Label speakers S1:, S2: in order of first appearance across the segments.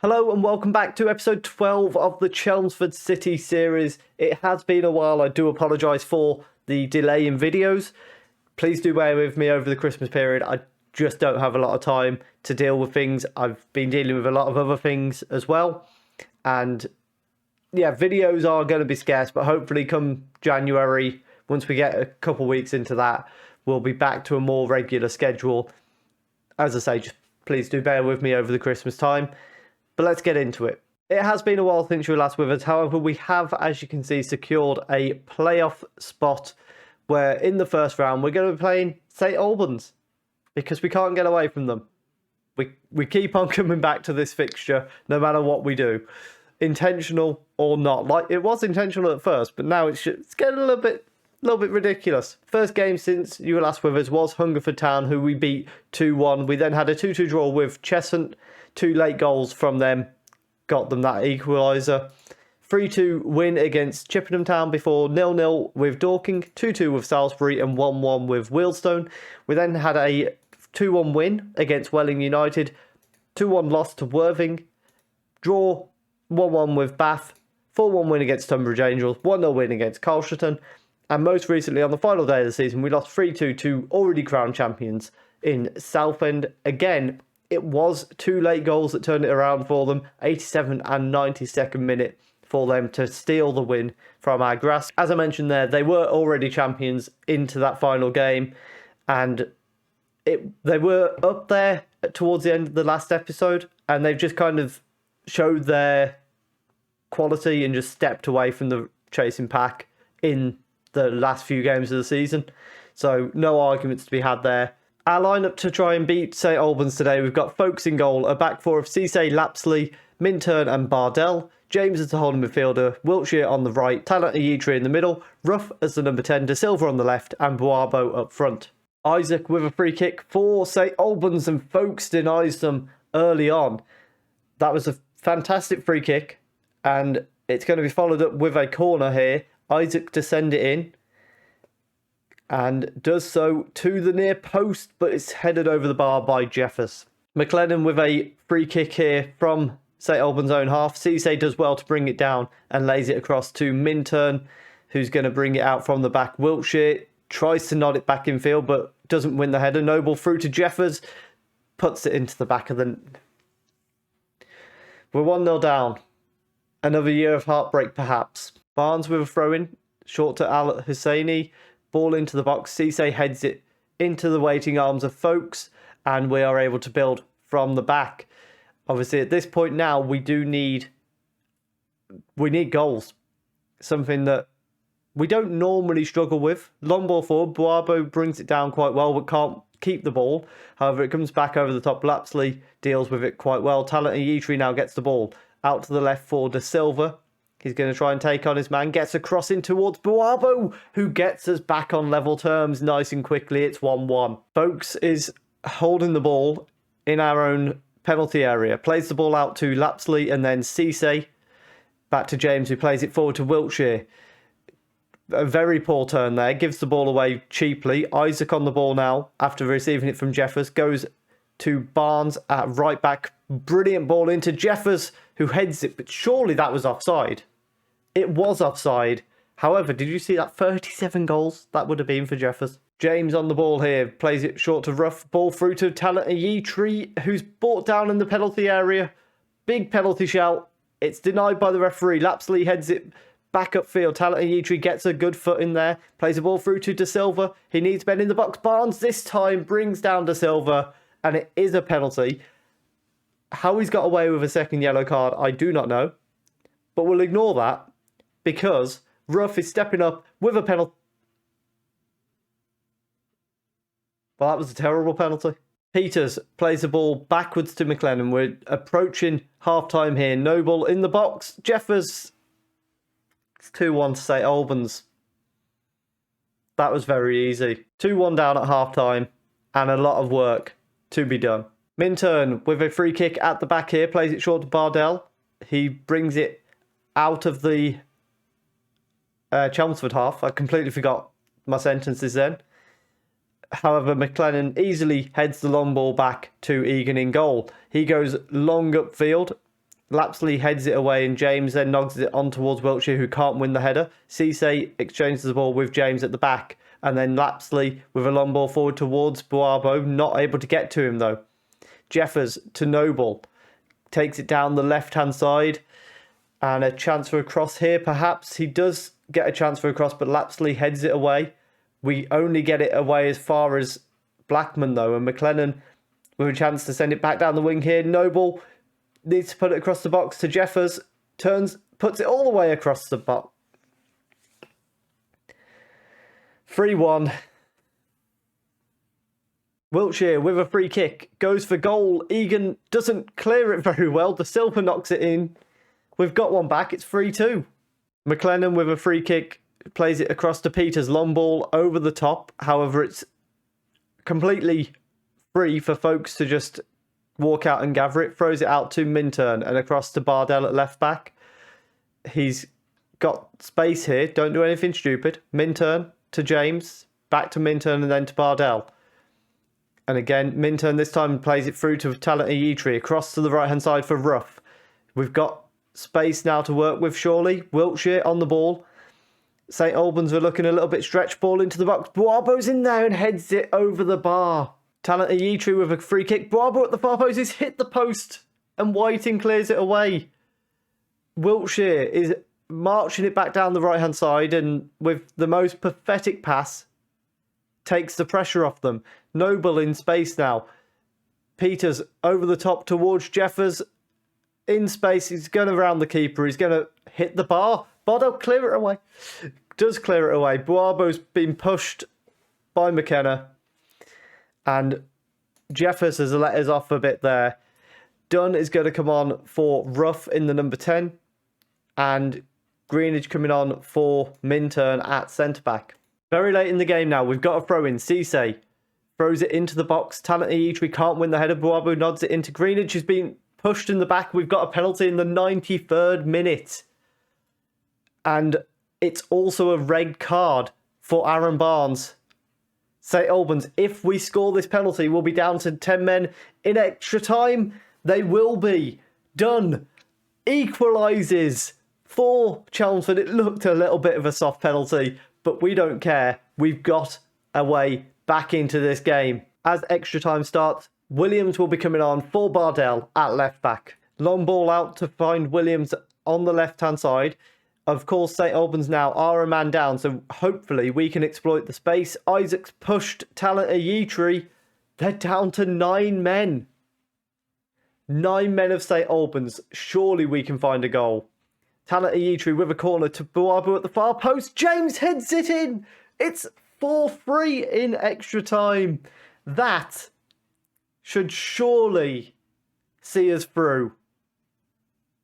S1: Hello and welcome back to episode 12 of the Chelmsford City series. It has been a while. I do apologise for the delay in videos. Please do bear with me over the Christmas period. I just don't have a lot of time to deal with things. I've been dealing with a lot of other things as well. And yeah, videos are going to be scarce, but hopefully come January, once we get a couple weeks into that, we'll be back to a more regular schedule. As I say, just please do bear with me over the Christmas time. But let's get into it. It has been a while since you were last with us. However, we have, as you can see, secured a playoff spot where in the first round we're going to be playing St Albans because we can't get away from them. We keep on coming back to this fixture no matter what we do, intentional or not. Like, it was intentional at first, but now it's getting a little bit ridiculous. First game since you were last with us was Hungerford Town, who we beat 2-1. We then had a 2-2 draw with Cheshunt. 2 late goals from them got them that equaliser. 3-2 win against Chippenham Town before 0-0 with Dorking, 2-2 with Salisbury and 1-1 with Wealdstone. We then had a 2-1 win against Welling United, 2-1 loss to Worthing, draw 1-1 with Bath, 4-1 win against Tunbridge Angels, 1-0 win against Colchester, and most recently on the final day of the season we lost 3-2 to already crowned champions in Southend. Again, it was 2 late goals that turned it around for them, 87th and 92nd minute for them to steal the win from our grass. As I mentioned there, they were already champions into that final game, and they were up there towards the end of the last episode, and they've just kind of showed their quality and just stepped away from the chasing pack in the last few games of the season. So no arguments to be had there. Our lineup to try and beat St Albans today, we've got Folkes in goal, a back four of Cisse, Lapsley, Minturn and Bardell, James as the holding midfielder, Wiltshire on the right, Talent Ayitri in the middle, Ruff as the number 10, De Silva on the left and Boabo up front. Isaac with a free kick for St Albans, and Folkes denies them early on. That was a fantastic free kick, and it's going to be followed up with a corner here. Isaac to send it in, and does so to the near post, but it's headed over the bar by Jeffers. McLennan with a free kick here from St Albans' own half. Cisse does well to bring it down and lays it across to Minturn, who's going to bring it out from the back. Wiltshire tries to nod it back in field, but doesn't win the header. Noble through to Jeffers, puts it into the back of the... We're 1-0 down. Another year of heartbreak, perhaps. Barnes with a throw-in, short to Al Husseini. Ball into the box. Cisse heads it into the waiting arms of Folkes, and we are able to build from the back. Obviously, at this point now, we need goals. Something that we don't normally struggle with. Long ball forward. Boabo brings it down quite well, but can't keep the ball. However, it comes back over the top. Lapsley deals with it quite well. Talent Ayitri now gets the ball out to the left for De Silva. He's going to try and take on his man. Gets a cross in towards Boabo, who gets us back on level terms nice and quickly. It's 1-1. Folkes is holding the ball in our own penalty area. Plays the ball out to Lapsley and then Cisse. Back to James, who plays it forward to Wiltshire. A very poor turn there. Gives the ball away cheaply. Isaac on the ball now after receiving it from Jeffers. Goes to Barnes at right back. Brilliant ball into Jeffers, who heads it. But surely that was offside. It was offside. However, did you see that 37 goals that would have been for Jeffers? James on the ball here. Plays it short to Ruff. Ball through to Talent Ayitri, who's brought down in the penalty area. Big penalty shout. It's denied by the referee. Lapsley heads it back upfield. Talent Ayitri gets a good foot in there. Plays the ball through to De Silva. He needs men in the box. Barnes this time brings down De Silva, and it is a penalty. How he's got away with a second yellow card, I do not know. But we'll ignore that, because Ruff is stepping up with a penalty. Well, that was a terrible penalty. Peters plays the ball backwards to McLennan. We're approaching half-time here. Noble in the box. Jeffers. It's 2-1 to St Albans. That was very easy. 2-1 down at half-time, and a lot of work to be done. Minturn with a free kick at the back here. Plays it short to Bardell. He brings it out of the Chelmsford half. I completely forgot my sentences then. However, McLennan easily heads the long ball back to Egan in goal. He goes long upfield. Lapsley heads it away and James then nods it on towards Wiltshire, who can't win the header. Cisse exchanges the ball with James at the back. And then Lapsley with a long ball forward towards Boabo, not able to get to him though. Jeffers to Noble. Takes it down the left-hand side. And a chance for a cross here, perhaps. He does get a chance for a cross, but Lapsley heads it away. We only get it away as far as Blackman though. And McLennan with a chance to send it back down the wing here. Noble needs to put it across the box to Jeffers. Turns, puts it all the way across the box. 3-1. Wiltshire with a free kick. Goes for goal. Egan doesn't clear it very well. De Silva knocks it in. We've got one back. It's 3-2. McLennan with a free kick. Plays it across to Peters. Long ball over the top. However, it's completely free for folks to just walk out and gather it. Throws it out to Minturn and across to Bardell at left back. He's got space here. Don't do anything stupid. Minturn to James. Back to Minturn and then to Bardell. And again, Minturn this time plays it through to Talent Ayitri. Across to the right-hand side for Ruff. We've got space now to work with, surely. Wiltshire on the ball. St Albans are looking a little bit stretch ball into the box. Boabo's in there and heads it over the bar. Talent Ayitri with a free kick. Boabo at the far post. He's hit the post. And Whiting clears it away. Wiltshire is marching it back down the right-hand side. And with the most pathetic pass, takes the pressure off them. Noble in space now. Peters over the top towards Jeffers. In space. He's going to round the keeper. He's going to hit the bar. Bardell clear it away. Does clear it away. Boabo's been pushed by McKenna. And Jeffers has let us off a bit there. Dunn is going to come on for Ruff in the number 10. And Greenidge coming on for Minturn at centre-back. Very late in the game now. We've got a throw in. Cisse throws it into the box. Talent Ayitri can't win the header. Boabo nods it into Greenidge, who's been pushed in the back. We've got a penalty in the 93rd minute. And it's also a red card for Aaron Barnes. St Albans, if we score this penalty, we'll be down to 10 men in extra time. They will be. Dunn equalises for Chelmsford. It looked a little bit of a soft penalty, but we don't care. We've got a way back into this game. As extra time starts, Williams will be coming on for Bardell at left back. Long ball out to find Williams on the left-hand side. Of course, St Albans now are a man down, so hopefully we can exploit the space. Isaac's pushed Talent Ayitri. They're down to 9 men. 9 men of St Albans. Surely we can find a goal. Talent Ayitri with a corner to Boabo at the far post. James heads it in. It's 4-3 in extra time. That should surely see us through.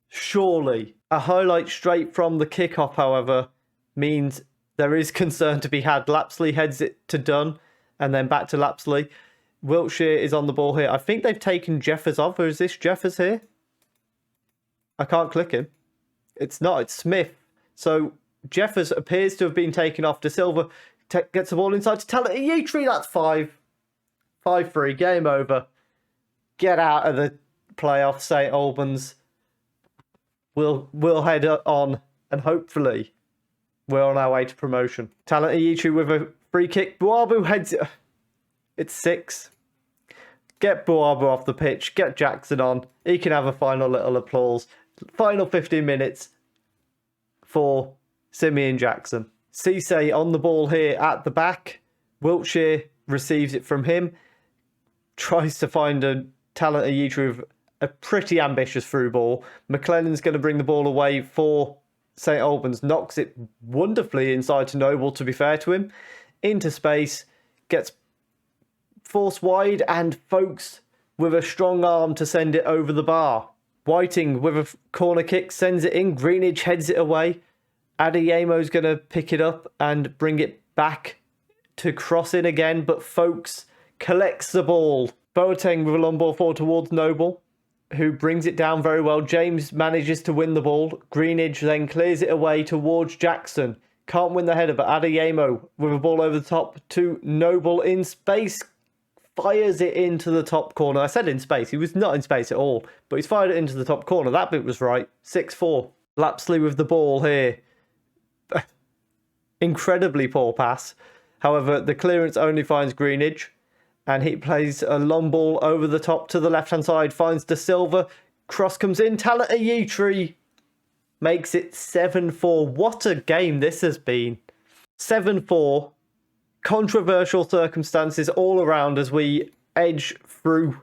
S1: Surely. A highlight straight from the kickoff, however, means there is concern to be had. Lapsley heads it to Dunn and then back to Lapsley. Wiltshire is on the ball here. I think they've taken Jeffers off. Or is this Jeffers here? I can't click him. It's not. It's Smith. So Jeffers appears to have been taken off. De Silva gets the ball inside to Talent Ayitri. That's 5-3. Game over. Get out of the playoffs, St Albans. We'll head on and hopefully we're on our way to promotion. Talent Ayitri with a free kick. Boabo heads it. It's 6. Get Boabo off the pitch. Get Jackson on. He can have a final little applause. Final 15 minutes for Simeon Jackson. Cisse on the ball here at the back. Wiltshire receives it from him. Tries to find a Talent Ayitri with a pretty ambitious through ball. McLennan's going to bring the ball away for St Albans. Knocks it wonderfully inside to Noble, to be fair to him. Into space. Gets forced wide and Folks with a strong arm to send it over the bar. Whiting with a corner kick sends it in. Greenidge heads it away. Adeyemo's going to pick it up and bring it back to cross in again. But Folks collects the ball. Boateng with a long ball forward towards Noble, who brings it down very well. James manages to win the ball. Greenidge then clears it away towards Jackson. Can't win the header, but Adeyemo with a ball over the top to Noble in space. fires it into the top corner. I said in space. He was not in space at all, but he's fired it into the top corner. That bit was right. 6-4. Lapsley with the ball here. Incredibly poor pass. However, the clearance only finds Greenidge, and he plays a long ball over the top to the left-hand side, finds De Silva. Cross comes in. Talat Ayitri makes it 7-4. What a game this has been. 7-4. Controversial circumstances all around as we edge through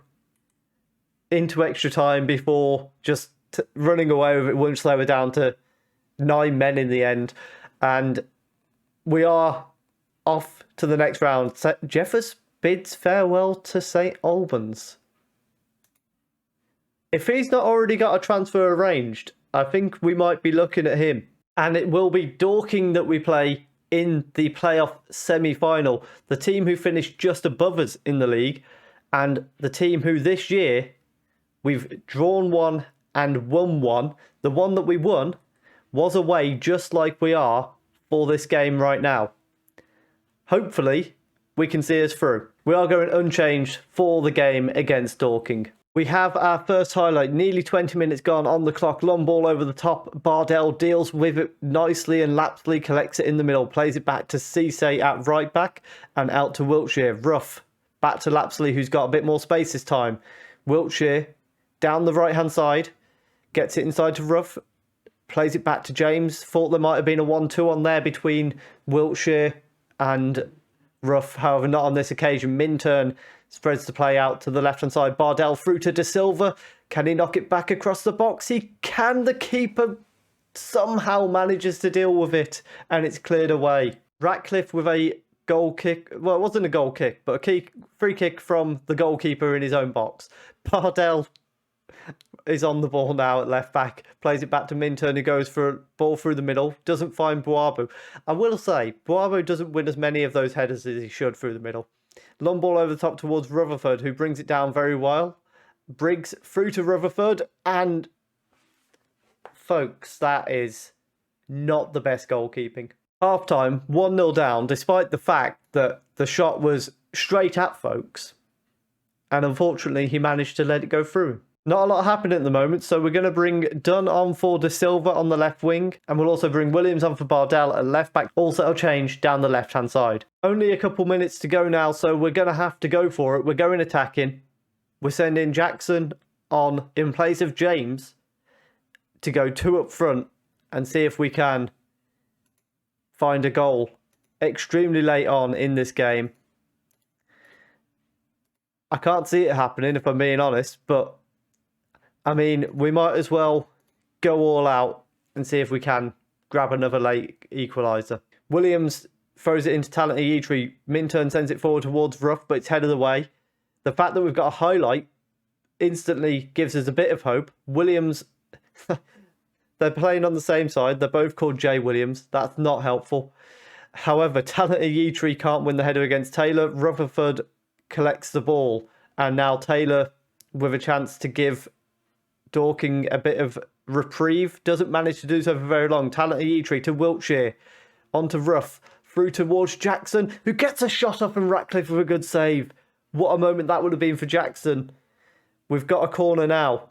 S1: into extra time before just running away with it once they were down to 9 men in the end. And we are off to the next round. Jeffers bids farewell to St Albans. If he's not already got a transfer arranged, I think we might be looking at him. And it will be Dorking that we play in the playoff semi-final. The team who finished just above us in the league, and the team who this year we've drawn one and won one. The one that we won was away, just like we are for this game right now. Hopefully, we can see us through. We are going unchanged for the game against Dorking. We have our first highlight, nearly 20 minutes gone on the clock. Long ball over the top. Bardell deals with it nicely and Lapsley collects it in the middle. Plays it back to Cisse at right back and out to Wiltshire. Rough. Back to Lapsley, who's got a bit more space this time. Wiltshire down the right-hand side. Gets it inside to Rough. Plays it back to James. Thought there might have been a 1-2 on there between Wiltshire and Rough. However, not on this occasion. Minturn spreads the play out to the left-hand side. Bardell through to De Silva. Can he knock it back across the box? He can. The keeper somehow manages to deal with it, and it's cleared away. Ratcliffe with a goal kick. Well, it wasn't a goal kick, but a free kick from the goalkeeper in his own box. Bardell is on the ball now at left back. Plays it back to Minturn, who goes for a ball through the middle. Doesn't find Boabo. I will say, Boabo doesn't win as many of those headers as he should through the middle. Long ball over the top towards Rutherford, who brings it down very well. Briggs through to Rutherford, and folks, that is not the best goalkeeping. Half time, 1-0 down, despite the fact that the shot was straight at Folks, and unfortunately he managed to let it go through. Not a lot happening at the moment, so we're going to bring Dunn on for De Silva on the left wing, and we'll also bring Williams on for Bardell at left back. Also a change down the left-hand side. Only a couple minutes to go now, so we're going to have to go for it. We're going attacking. We're sending Jackson on in place of James to go 2 up front and see if we can find a goal extremely late on in this game. I can't see it happening, if I'm being honest, but I mean, we might as well go all out and see if we can grab another late equaliser. Williams throws it into Talat Ayitri. Minturn sends it forward towards Rough, but it's headed away. The fact that we've got a highlight instantly gives us a bit of hope. Williams, they're playing on the same side. They're both called J. Williams. That's not helpful. However, Talat Ayitri can't win the header against Taylor. Rutherford collects the ball, and now Taylor with a chance to give Dorking a bit of reprieve. Doesn't manage to do so for very long. Talat Ayitri to Wiltshire. On to Rough. Through towards Jackson, who gets a shot off, and Ratcliffe with a good save. What a moment that would have been for Jackson. We've got a corner now.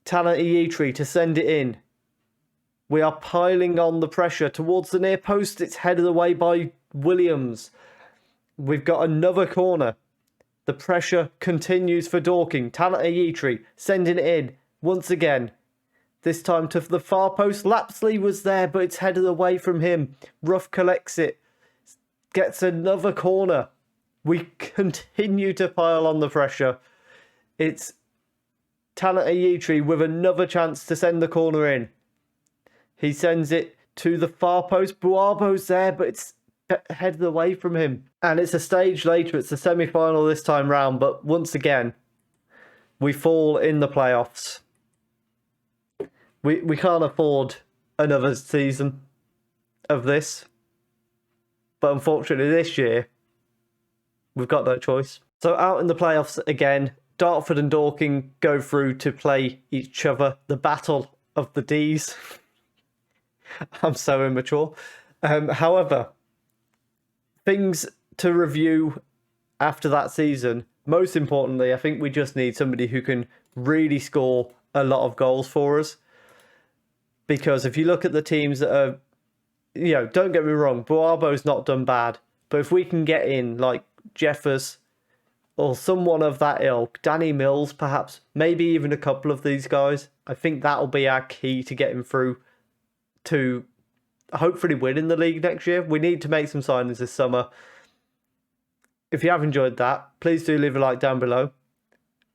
S1: Talat Ayitri to send it in. We are piling on the pressure towards the near post. It's headed away by Williams. We've got another corner. The pressure continues for Dorking. Talat Ayitri sending it in once again. This time to the far post. Lapsley was there, but it's headed away from him. Rough collects it. Gets another corner. We continue to pile on the pressure. It's Talat Ayitri with another chance to send the corner in. He sends it to the far post. Boabo's there, but it's headed away from him. And it's a stage later. It's the semi-final this time round. But once again, we fall in the playoffs. We can't afford another season of this. But unfortunately this year, we've got no choice. So out in the playoffs again, Dartford and Dorking go through to play each other. The battle of the Ds. I'm so immature. However, things to review after that season, most importantly, I think we just need somebody who can really score a lot of goals for us. Because if you look at the teams that are, don't get me wrong, Boabo's not done bad. But if we can get in like Jeffers or someone of that ilk, Danny Mills perhaps, maybe even a couple of these guys, I think that'll be our key to getting through to hopefully winning the league next year. We need to make some signings this summer. If you have enjoyed that, please do leave a like down below.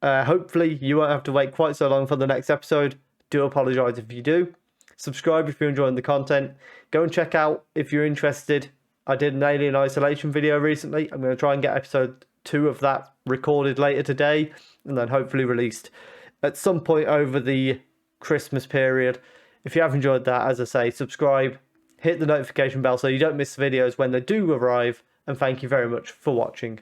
S1: Hopefully you won't have to wait quite so long for the next episode. Do apologise if you do. Subscribe if you're enjoying the content. Go and check out if you're interested. I did an Alien Isolation video recently. I'm going to try and get episode 2 of that recorded later today and then hopefully released at some point over the Christmas period. If you have enjoyed that, as I say, subscribe, hit the notification bell so you don't miss videos when they do arrive, and thank you very much for watching.